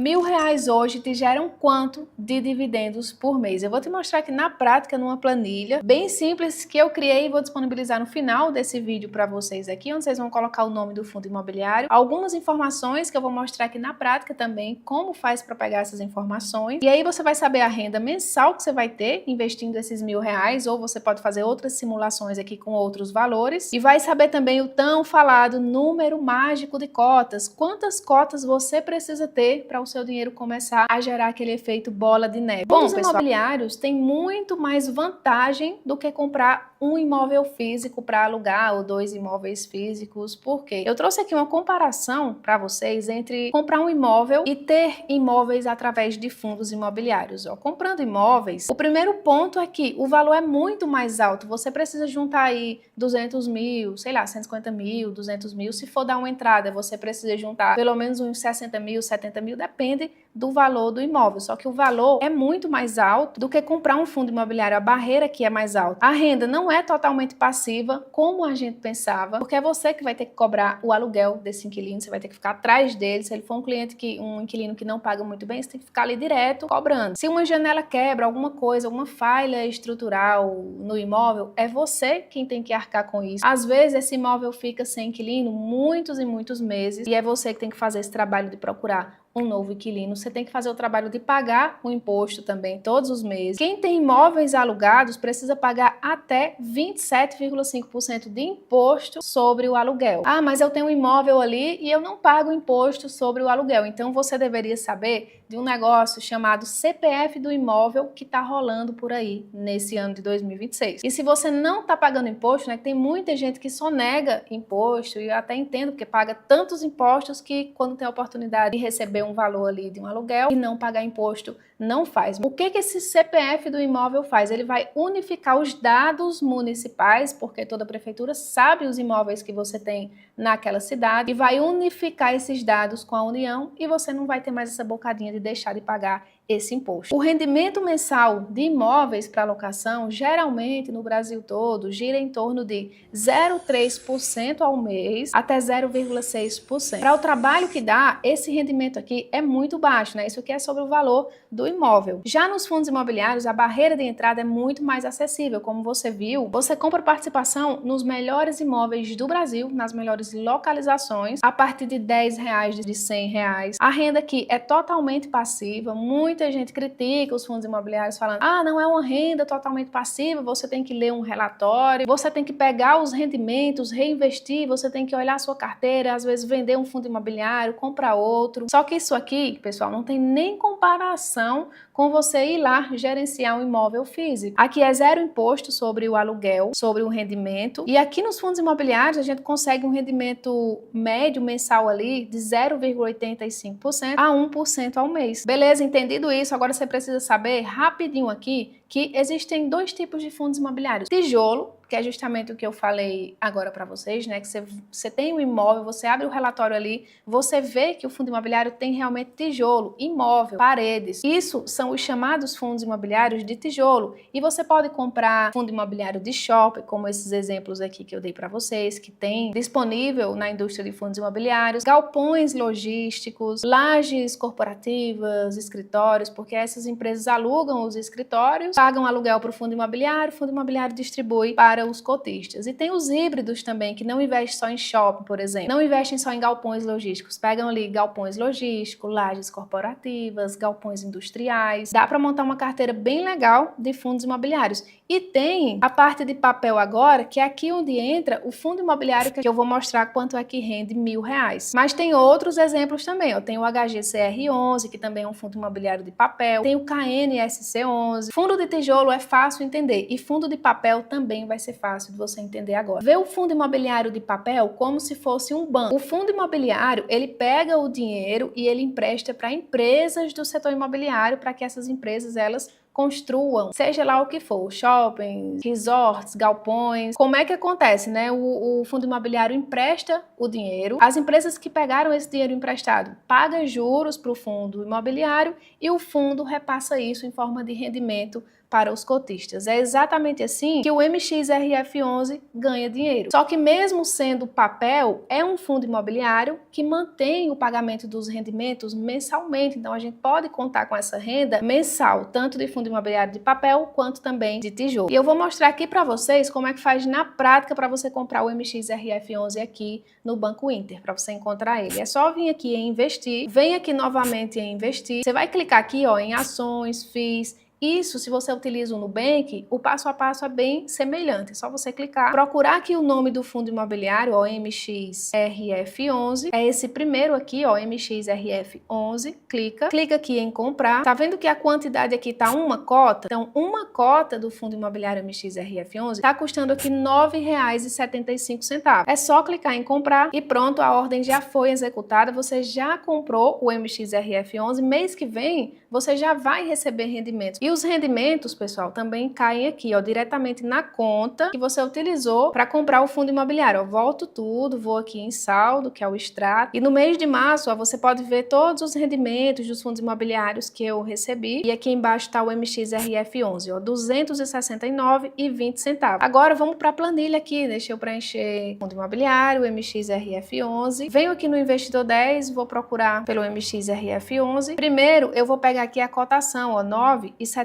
R$ 1.000 hoje te geram quanto de dividendos por mês? Eu vou te mostrar aqui na prática, numa planilha bem simples que eu criei e vou disponibilizar no final desse vídeo para vocês aqui, onde vocês vão colocar o nome do fundo imobiliário, algumas informações que eu vou mostrar aqui na prática também, como faz para pegar essas informações. E aí você vai saber a renda mensal que você vai ter investindo esses R$ 1.000, ou você pode fazer outras simulações aqui com outros valores. E vai saber também o tão falado número mágico de cotas. Quantas cotas você precisa ter para o seu dinheiro começar a gerar aquele efeito bola de neve. Bom, os imobiliários têm muito mais vantagem do que comprar um imóvel físico para alugar ou 2 imóveis físicos. Por quê? Eu trouxe aqui uma comparação para vocês entre comprar um imóvel e ter imóveis através de fundos imobiliários. Comprando imóveis, o primeiro ponto é que o valor é muito mais alto. Você precisa juntar aí 200 mil, sei lá, 150 mil, 200 mil. Se for dar uma entrada, você precisa juntar pelo menos uns 60 mil, 70 mil, depende do valor do imóvel. Só que o valor é muito mais alto do que comprar um fundo imobiliário. A barreira aqui é mais alta. A renda não é totalmente passiva, como a gente pensava, porque é você que vai ter que cobrar o aluguel desse inquilino, você vai ter que ficar atrás dele. Se ele for um inquilino que não paga muito bem, você tem que ficar ali direto cobrando. Se uma janela quebra, alguma coisa, alguma falha estrutural no imóvel, é você quem tem que arcar com isso. Às vezes esse imóvel fica sem inquilino muitos e muitos meses e é você que tem que fazer esse trabalho de procurar um novo inquilino. Você tem que fazer o trabalho de pagar o imposto também todos os meses. Quem tem imóveis alugados precisa pagar até 27,5% de imposto sobre o aluguel. Ah, mas eu tenho um imóvel ali e eu não pago imposto sobre o aluguel. Então você deveria saber de um negócio chamado CPF do imóvel que está rolando por aí nesse ano de 2026. E se você não está pagando imposto, né, tem muita gente que sonega imposto, e eu até entendo porque paga tantos impostos que quando tem a oportunidade de receber um valor ali de um aluguel e não pagar imposto, não faz. O que esse CPF do imóvel faz? Ele vai unificar os dados municipais, porque toda prefeitura sabe os imóveis que você tem naquela cidade, e vai unificar esses dados com a União e você não vai ter mais essa bocadinha de deixar de pagar esse imposto. O rendimento mensal de imóveis para locação, geralmente no Brasil todo, gira em torno de 0,3% ao mês até 0,6%. Para o trabalho que dá, esse rendimento aqui é muito baixo, né? Isso aqui é sobre o valor do imóvel. Já nos fundos imobiliários, a barreira de entrada é muito mais acessível. Como você viu, você compra participação nos melhores imóveis do Brasil, nas melhores localizações, a partir de R$ 10, de R$ 100. A renda aqui é totalmente passiva. Muita gente critica os fundos imobiliários falando: ah, não é uma renda totalmente passiva, você tem que ler um relatório, você tem que pegar os rendimentos, reinvestir, você tem que olhar a sua carteira, às vezes vender um fundo imobiliário, comprar outro. Só que isso aqui, pessoal, não tem nem comparação com você ir lá gerenciar um imóvel físico. Aqui é zero imposto sobre o aluguel, sobre o rendimento, e aqui nos fundos imobiliários a gente consegue um rendimento médio mensal ali de 0,85% a 1% ao mês. Beleza? Entendido isso, agora você precisa saber rapidinho aqui que existem 2 tipos de fundos imobiliários. Tijolo, que é justamente o que eu falei agora para vocês, né? Que você tem um imóvel, você abre o relatório ali, você vê que o fundo imobiliário tem realmente tijolo, imóvel, paredes. Isso são os chamados fundos imobiliários de tijolo. E você pode comprar fundo imobiliário de shopping, como esses exemplos aqui que eu dei para vocês, que tem disponível na indústria de fundos imobiliários, galpões logísticos, lajes corporativas, escritórios, porque essas empresas alugam os escritórios, pagam aluguel para o fundo imobiliário distribui para os cotistas. E tem os híbridos também, que não investem só em shopping, por exemplo, não investem só em galpões logísticos, pegam ali galpões logísticos, lajes corporativas, galpões industriais. Dá para montar uma carteira bem legal de fundos imobiliários. E tem a parte de papel agora, que é aqui onde entra o fundo imobiliário, que eu vou mostrar quanto é que rende R$ 1.000. Mas tem outros exemplos também, ó. Tem o HGCR11, que também é um fundo imobiliário de papel, tem o KNSC11. Fundo de tijolo é fácil entender e fundo de papel também vai ser fácil de você entender agora. Vê o fundo imobiliário de papel como se fosse um banco. O fundo imobiliário, ele pega o dinheiro e ele empresta para empresas do setor imobiliário, para que essas empresas, elas construam, seja lá o que for, shoppings, resorts, galpões. Como é que acontece, né? O fundo imobiliário empresta o dinheiro, as empresas que pegaram esse dinheiro emprestado pagam juros para o fundo imobiliário e o fundo repassa isso em forma de rendimento para os cotistas. É exatamente assim que o MXRF11 ganha dinheiro. Só que mesmo sendo papel, é um fundo imobiliário que mantém o pagamento dos rendimentos mensalmente. Então a gente pode contar com essa renda mensal, tanto de fundo imobiliário de papel quanto também de tijolo. E eu vou mostrar aqui para vocês como é que faz na prática para você comprar o MXRF11 aqui no Banco Inter, para você encontrar ele. É só vir aqui em investir, vem aqui novamente em investir. Você vai clicar aqui, ó, em ações, FIIs. Isso, se você utiliza o Nubank, o passo a passo é bem semelhante. É só você clicar, procurar aqui o nome do fundo imobiliário, ó, MXRF11. É esse primeiro aqui, ó, MXRF11. Clica aqui em comprar. Tá vendo que a quantidade aqui tá uma cota? Então, uma cota do fundo imobiliário MXRF11 tá custando aqui R$ 9,75. É só clicar em comprar e pronto, a ordem já foi executada. Você já comprou o MXRF11. Mês que vem, você já vai receber rendimentos. E os rendimentos, pessoal, também caem aqui, ó, diretamente na conta que você utilizou para comprar o fundo imobiliário. Eu volto tudo, vou aqui em saldo, que é o extrato. E no mês de março, ó, você pode ver todos os rendimentos dos fundos imobiliários que eu recebi. E aqui embaixo está o MXRF11, ó, R$ 269,20. Agora vamos para a planilha aqui. Deixa eu preencher fundo imobiliário, MXRF11. Venho aqui no investidor 10, vou procurar pelo MXRF11. Primeiro, eu vou pegar aqui a cotação, ó, 9,73.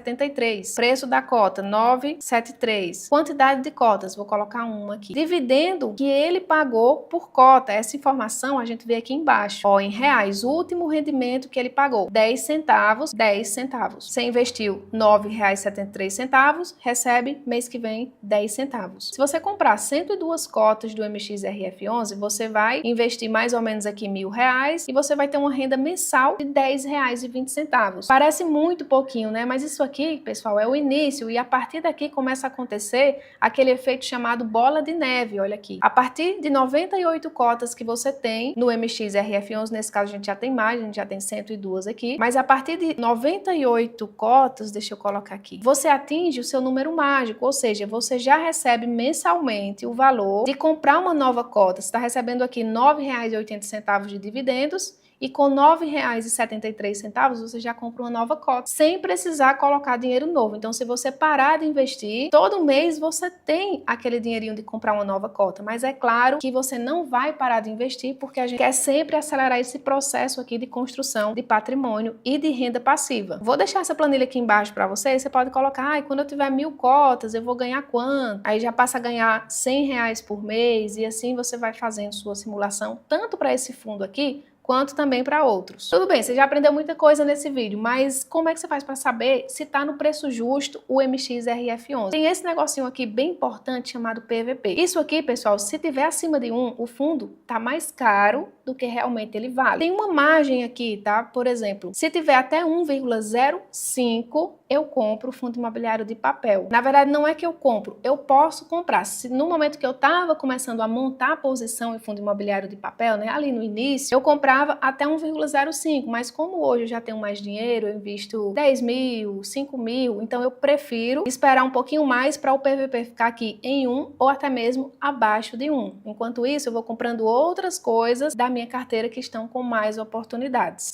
Preço da cota, 9,73. Quantidade de cotas, vou colocar uma aqui. Dividendo que ele pagou por cota. Essa informação a gente vê aqui embaixo. Ó, em reais, o último rendimento que ele pagou, 10 centavos, 10 centavos. Você investiu R$ 9,73, recebe mês que vem 10 centavos. Se você comprar 102 cotas do MXRF11, você vai investir mais ou menos aqui R$ 1.000 e você vai ter uma renda mensal de R$ 10,20. Parece muito pouquinho, né? Mas isso aqui, pessoal, é o início e a partir daqui começa a acontecer aquele efeito chamado bola de neve, olha aqui. A partir de 98 cotas que você tem no MXRF11, nesse caso a gente já tem mais, a gente já tem 102 aqui, mas a partir de 98 cotas, deixa eu colocar aqui, você atinge o seu número mágico, ou seja, você já recebe mensalmente o valor de comprar uma nova cota. Você está recebendo aqui R$ 9,80 de dividendos, e com R$ 9,73 você já compra uma nova cota, sem precisar colocar dinheiro novo. Então, se você parar de investir, todo mês você tem aquele dinheirinho de comprar uma nova cota. Mas é claro que você não vai parar de investir, porque a gente quer sempre acelerar esse processo aqui de construção de patrimônio e de renda passiva. Vou deixar essa planilha aqui embaixo para vocês. Você pode colocar, quando eu tiver 1.000 cotas, eu vou ganhar quanto? Aí já passa a ganhar R$ 100 por mês e assim você vai fazendo sua simulação, tanto para esse fundo aqui, quanto também para outros. Tudo bem, você já aprendeu muita coisa nesse vídeo, mas como é que você faz para saber se está no preço justo o MXRF11? Tem esse negocinho aqui bem importante chamado PVP. Isso aqui, pessoal, se tiver acima de 1, o fundo tá mais caro do que realmente ele vale. Tem uma margem aqui, tá? Por exemplo, se tiver até 1,05, eu compro o fundo imobiliário de papel. Na verdade, não é que eu compro, eu posso comprar. Se no momento que eu estava começando a montar a posição em fundo imobiliário de papel, né, ali no início, eu comprava até 1,05, mas como hoje eu já tenho mais dinheiro, eu invisto 10 mil, 5 mil, então eu prefiro esperar um pouquinho mais para o PVP ficar aqui em 1 ou até mesmo abaixo de 1. Enquanto isso, eu vou comprando outras coisas da minha carteira que estão com mais oportunidades.